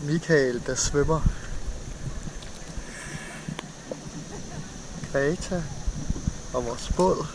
Michael, der svømmer. Greta og vores båd.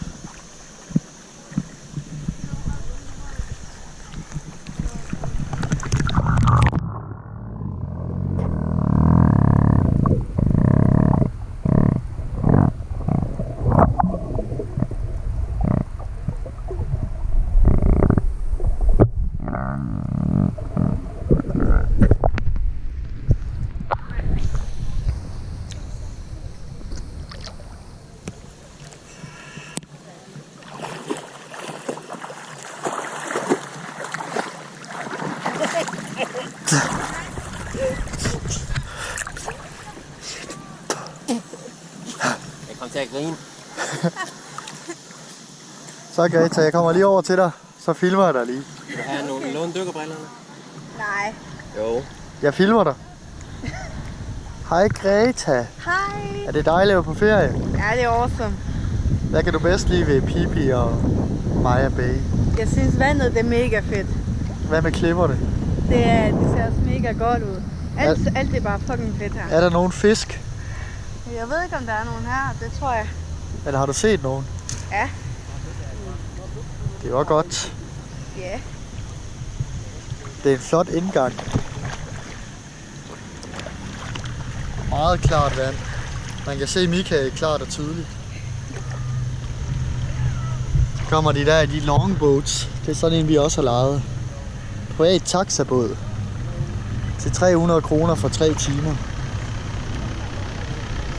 Jeg kom til at grine. Så Greta, jeg kommer lige over til dig, så filmer jeg dig lige. Vil du have nogle låne dykkerbrillerne? Nej. Jo. Jeg filmer dig. Hej Greta. Hej. Er det dejligt at være på ferie? Ja, det er awesome. Hvad kan du bedst lide ved Pippi og Maja Bay? Jeg synes vandet det er mega fedt. Hvad med klipperne? Det ser også mega godt ud. Alt er bare fucking fedt her. Er der nogen fisk? Jeg ved ikke om der er nogen her, det tror jeg. Eller har du set nogen? Ja. Det var godt. Ja. Det er en flot indgang. Meget klart vand. Man kan se Michael klart og tydeligt. Så kommer de der i de longboats. Det er sådan en vi også har lejet. Privat taxabåd. Til 300 kroner for 3 timer.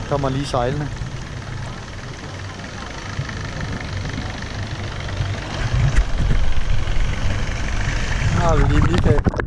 Kommer lige sejlende. Her har vi lige Michael.